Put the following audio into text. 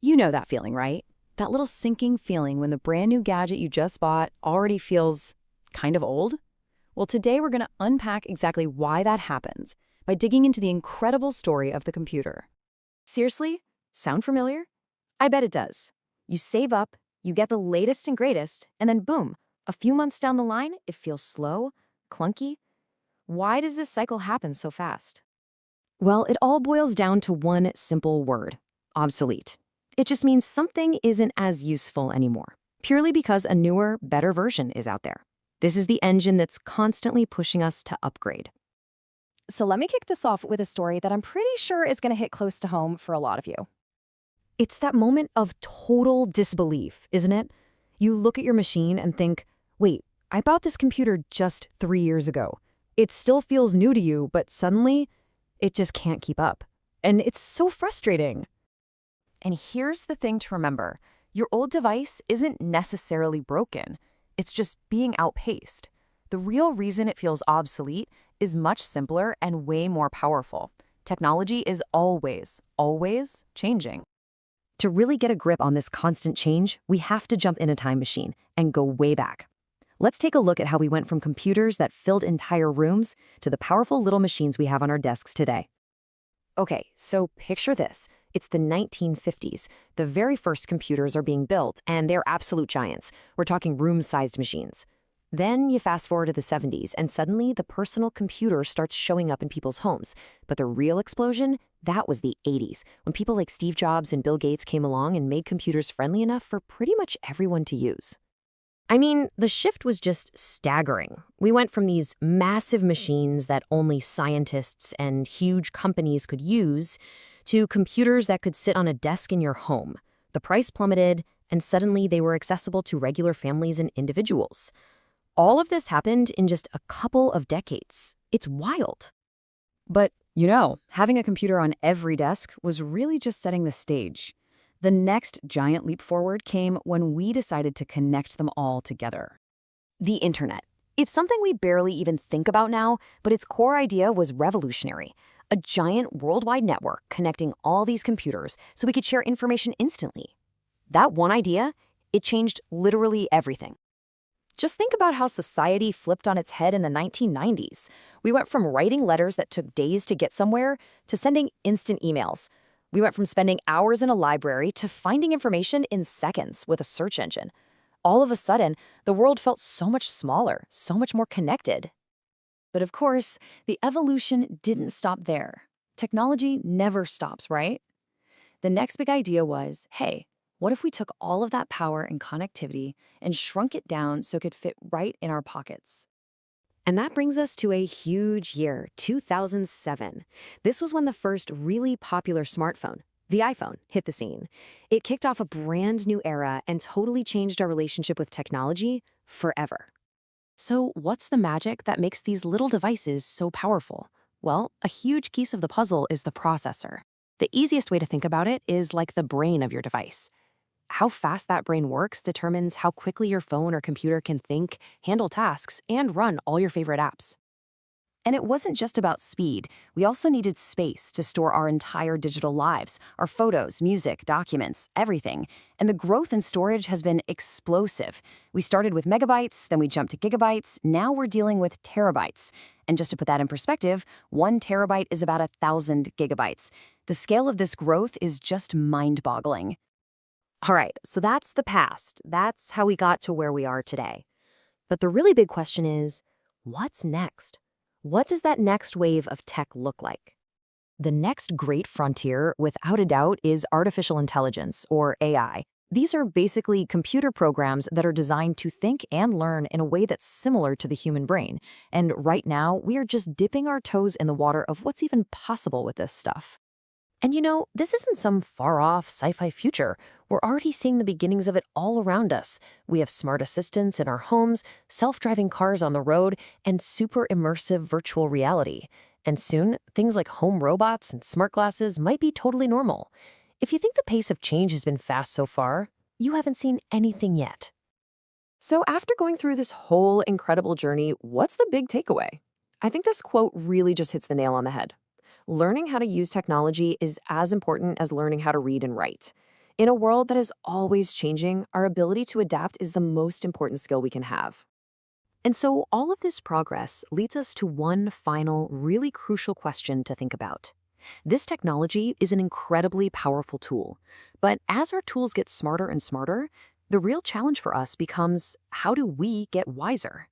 You know that feeling, right? That little sinking feeling when the brand new gadget you just bought already feels kind of old? Well, today we're going to unpack exactly why that happens by digging into the incredible story of the computer. Seriously? Sound familiar? I bet it does. You save up, you get the latest and greatest, and then boom, a few months down the line, it feels slow, clunky. Why does this cycle happen so fast? Well, it all boils down to one simple word: obsolete. It just means something isn't as useful anymore, purely because a newer, better version is out there. This is the engine that's constantly pushing us to upgrade. So let me kick this off with a story that I'm pretty sure is going to hit close to home for a lot of you. It's that moment of total disbelief, isn't it? You look at your machine and think, wait, I bought this computer just 3 years ago. It still feels new to you, but suddenly, it just can't keep up. And it's so frustrating. And here's the thing to remember. Your old device isn't necessarily broken. It's just being outpaced. The real reason it feels obsolete is much simpler and way more powerful. Technology is always, always changing. To really get a grip on this constant change, we have to jump in a time machine and go way back. Let's take a look at how we went from computers that filled entire rooms to the powerful little machines we have on our desks today. Okay, so picture this. It's the 1950s. The very first computers are being built, and they're absolute giants. We're talking room-sized machines. Then you fast forward to the 70s, and suddenly the personal computer starts showing up in people's homes. But the real explosion, that was the 80s, when people like Steve Jobs and Bill Gates came along and made computers friendly enough for pretty much everyone to use. I mean, the shift was just staggering. We went from these massive machines that only scientists and huge companies could use to computers that could sit on a desk in your home. The price plummeted, and suddenly they were accessible to regular families and individuals. All of this happened in just a couple of decades. It's wild. But, having a computer on every desk was really just setting the stage. The next giant leap forward came when we decided to connect them all together. The internet. It's something we barely even think about now, but its core idea was revolutionary. A giant worldwide network connecting all these computers so we could share information instantly. That one idea, it changed literally everything. Just think about how society flipped on its head in the 1990s. We went from writing letters that took days to get somewhere to sending instant emails. We went from spending hours in a library to finding information in seconds with a search engine. All of a sudden, the world felt so much smaller, so much more connected. But of course, the evolution didn't stop there. Technology never stops, right? The next big idea was, hey, what if we took all of that power and connectivity and shrunk it down so it could fit right in our pockets? And that brings us to a huge year, 2007. This was when the first really popular smartphone, the iPhone, hit the scene. It kicked off a brand new era and totally changed our relationship with technology forever. So what's the magic that makes these little devices so powerful? Well, a huge piece of the puzzle is the processor. The easiest way to think about it is like the brain of your device. How fast that brain works determines how quickly your phone or computer can think, handle tasks, and run all your favorite apps. And it wasn't just about speed. We also needed space to store our entire digital lives, our photos, music, documents, everything. And the growth in storage has been explosive. We started with megabytes, then we jumped to gigabytes, now we're dealing with terabytes. And just to put that in perspective, 1 terabyte is about 1,000 gigabytes. The scale of this growth is just mind-boggling. All right, so that's the past. That's how we got to where we are today. But the really big question is, what's next? What does that next wave of tech look like? The next great frontier, without a doubt, is artificial intelligence, or AI. These are basically computer programs that are designed to think and learn in a way that's similar to the human brain. And right now, we are just dipping our toes in the water of what's even possible with this stuff. And this isn't some far-off sci-fi future. We're already seeing the beginnings of it all around us. We have smart assistants in our homes, self-driving cars on the road, and super immersive virtual reality. And soon, things like home robots and smart glasses might be totally normal. If you think the pace of change has been fast so far, you haven't seen anything yet. So after going through this whole incredible journey, what's the big takeaway? I think this quote really just hits the nail on the head. Learning how to use technology is as important as learning how to read and write. In a world that is always changing, our ability to adapt is the most important skill we can have. And so all of this progress leads us to one final, really crucial question to think about. This technology is an incredibly powerful tool, but as our tools get smarter and smarter, the real challenge for us becomes, how do we get wiser?